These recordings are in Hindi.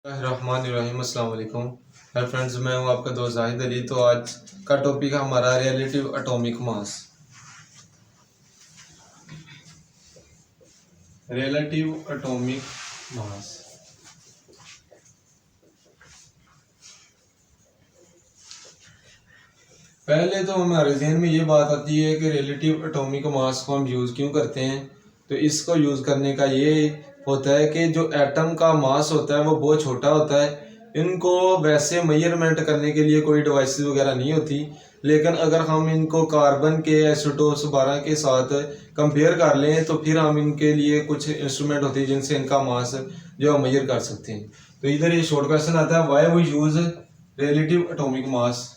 रहमानिर्रहीम अस्सलाम वालेकुम। हेलो फ्रेंड्स, मैं हूं आपका दोस्त जाहिद अली। तो आज का टॉपिक है हमारा रिलेटिव एटॉमिक मास। रिलेटिव एटॉमिक मास पहले तो हमारे जहन में ये बात आती है कि रिलेटिव एटॉमिक मास को हम यूज़ क्यों करते हैं। तो इसको यूज़ करने का ये होता है कि जो एटम का मास होता है वो बहुत छोटा होता है। इनको वैसे मेजरमेंट करने के लिए कोई डिवाइसेस वगैरह नहीं होती, लेकिन अगर हम इनको कार्बन के आइसोटोप्स 12 के साथ कंपेयर कर लें तो फिर हम इनके लिए कुछ इंस्ट्रूमेंट होती है जिनसे इनका मास जो है मेजर कर सकते हैं। तो इधर ये शॉर्ट क्वेश्चन आता है, why we use relative atomic mass.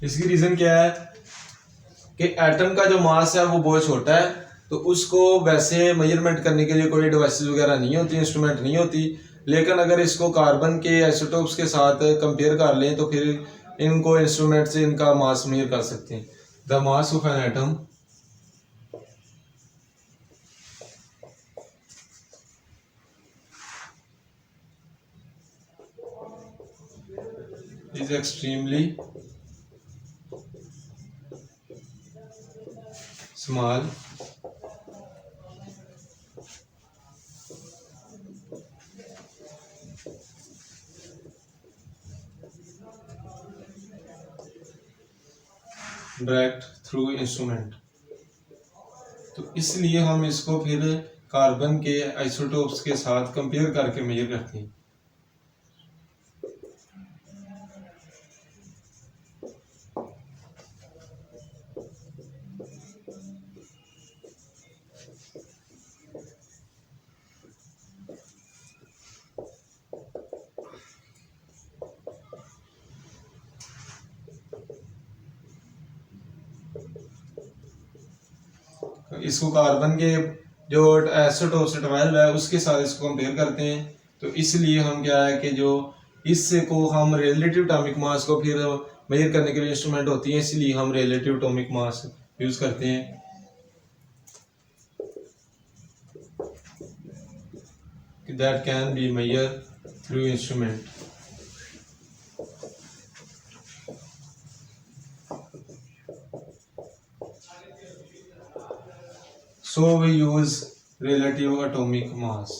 इसकी रीजन क्या है कि एटम का जो मास है वो बहुत छोटा है, तो उसको वैसे मेजरमेंट करने के लिए कोई डिवाइसेस वगैरह नहीं होती, इंस्ट्रूमेंट नहीं होती। लेकिन अगर इसको कार्बन के आइसोटोप्स के साथ कंपेयर कर लें तो फिर इनको इंस्ट्रूमेंट से इनका मास मेजर कर सकते हैं। The mass of an atom is extremely small direct through instrument. तो इसलिए हम इसको फिर कार्बन के आइसोटोप्स के साथ कंपेयर करके मेजर करते हैं। इसको कार्बन के जो आइसोटोप 12 है उसके साथ इसको कंपेयर करते हैं। तो इसलिए हम क्या है कि जो इससे को हम रिलेटिव एटॉमिक मास को फिर मेजर करने के लिए इंस्ट्रूमेंट होती है, इसलिए हम रिलेटिव एटॉमिक मास यूज करते हैं। That can be measure through instrument. So we use relative atomic mass.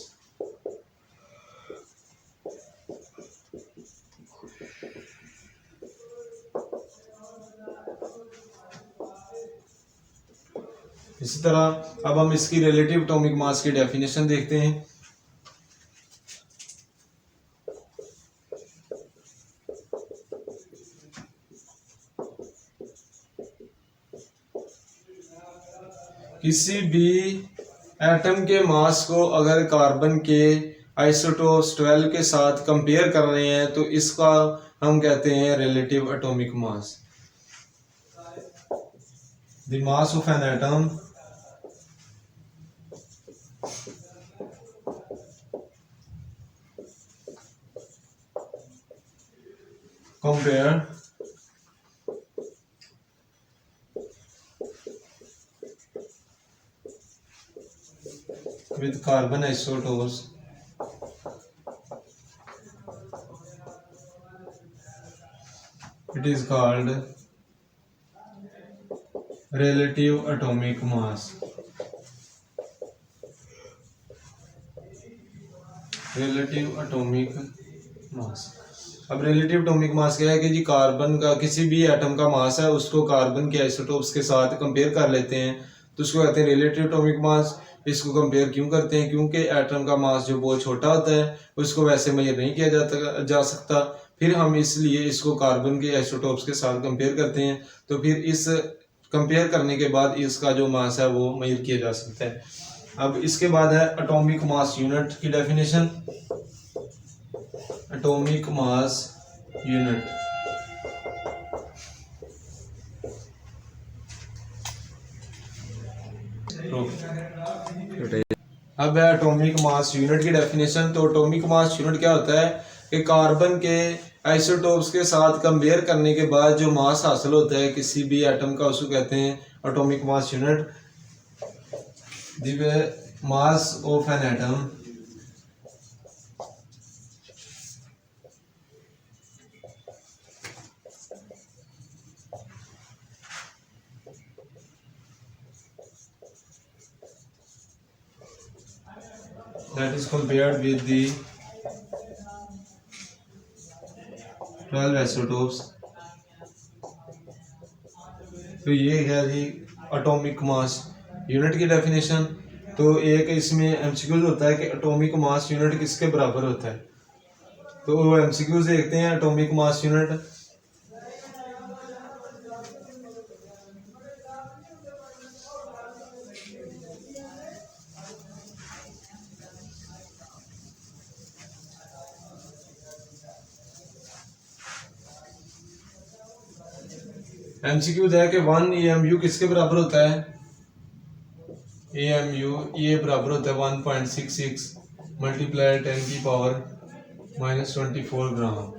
इसी तरह अब हम इसकी रिलेटिव एटॉमिक मास की डेफिनेशन देखते हैं। किसी भी एटम के मास को अगर कार्बन के आइसोटोप्स 12 के साथ कंपेयर कर रहे हैं तो इसका हम कहते हैं relative atomic mass. The mass of an atom compare with carbon isotopes it is called relative atomic mass। Relative atomic मास। अब रिलेटिव एटॉमिक मास क्या है कि जी कार्बन का किसी भी एटम का मास है उसको कार्बन के आइसोटोप्स के साथ कंपेयर कर लेते हैं तो उसको कहते हैं रिलेटिव एटॉमिक मास। इसको कंपेयर क्यों करते हैं? क्योंकि एटम का मास जो बहुत छोटा होता है उसको वैसे मेजर नहीं किया जा सकता। फिर हम इसलिए इसको कार्बन के आइसोटोप्स के साथ कंपेयर करते हैं, तो फिर इस कंपेयर करने के बाद इसका जो मास है वो मेजर किया जा सकता है। अब इसके बाद है एटॉमिक मास यूनिट की डेफिनेशन। एटॉमिक मास यूनिट अब है एटॉमिक मास यूनिट की डेफिनेशन। तो एटॉमिक मास यूनिट क्या होता है कि कार्बन के आइसोटोप्स के साथ कंपेयर करने के बाद जो मास हासिल होता है किसी भी एटम का उसको कहते हैं atomic mass unit. The mass of an atom that is compared with the 12 isotopes। तो ये है जी एटॉमिक मास यूनिट की डेफिनेशन। तो एक इसमें एमसीक्यूज होता है कि एटॉमिक मास यूनिट किसके बराबर होता है। तो वो एमसीक्यूज देखते हैं। एटॉमिक मास यूनिट एमसीक्यूज है कि 1 एएमयू किसके बराबर होता है। एएमयू ये बराबर होता है 1.66 मल्टीप्लाई 10 की पावर -24 ग्राम।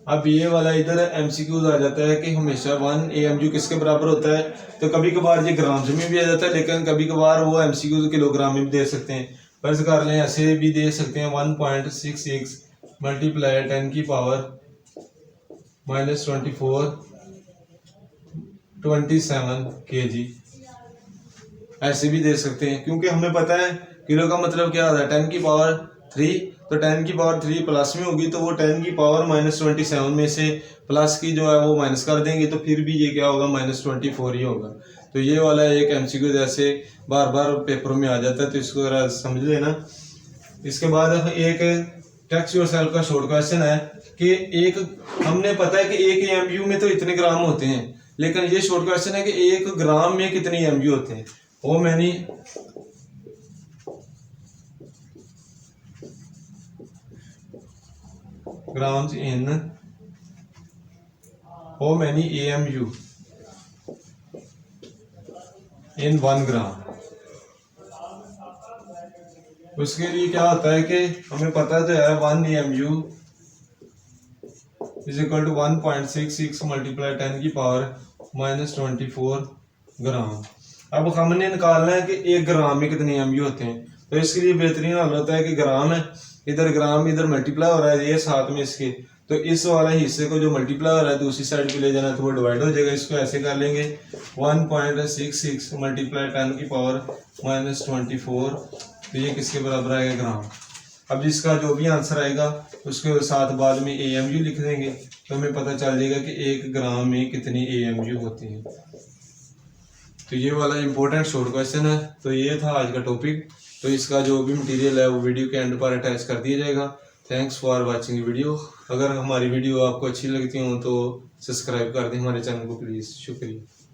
अब ये वाला इधर एमसीक्यूज आ जाता है कि हमेशा 1 एएमयू किसके बराबर होता है। तो कभी कभार ये ग्राम्स में भी आ जाता है, लेकिन कभी कभार वो एमसीक्यूज किलोग्राम में भी दे सकते हैं। फर्ज कर लें ऐसे भी दे सकते हैं 1.66 मल्टीप्लाई 10 की पावर -24 27 kg ऐसे भी दे सकते हैं, क्योंकि हमें पता है किलो का मतलब क्या होता है 10 की पावर 3। तो 10 की पावर 3 प्लस में होगी तो वो 10 की पावर -27 में से प्लस की जो है वो माइनस कर देंगे, तो फिर भी ये क्या होगा -24 ही होगा। तो ये वाला एक एमसीक्यू जैसे बार बार पेपर में आ जाता है, तो इसको जरा समझ लेना। इसके बाद एक टेक्स्ट योरसेल्फ का शॉर्ट क्वेश्चन है कि एक हमने पता है कि एक एमयू में तो इतने ग्राम होते हैं, लेकिन ये शॉर्ट क्वेश्चन है कि 1 ग्राम में कितने एमयू होते हैं। How many grams in how many amu in 1 gram. उसके लिए क्या होता है कि हमें पता तो है 1 AMU is equal to 1.66 multiply 10 की पावर -24 ग्राम। अब हमने निकालना है कि 1 ग्राम में कितने एमयू होते हैं। तो इसके लिए बेहतरीन हल होता है कि ग्राम है, इधर ग्राम इधर मल्टीप्लाई हो रहा है ये साथ में इसके, तो इस वाले हिस्से को जो मल्टीप्लाई हो रहा है दूसरी साइड पे ले जाना तो वो डिवाइड हो जाएगा। इसको ऐसे कर लेंगे 1.66 मल्टीप्लाई 10 की पावर -24, तो ये किसके बराबर आएगा ग्राम। अब इसका जो भी आंसर आएगा उसके साथ बाद में एएमयू लिख देंगे, तो हमें पता चल जाएगा कि 1 ग्राम में कितनी एएमयू होती हैं। तो ये वाला इंपॉर्टेंट शॉर्ट क्वेश्चन है। तो ये था आज का टॉपिक। तो इसका जो भी मटेरियल है वो वीडियो के एंड पर अटैच कर दिया जाएगा। Thanks for watching video. अगर हमारी वीडियो आपको अच्छी लगती हो तो सब्सक्राइब कर दें हमारे चैनल को प्लीज़। शुक्रिया।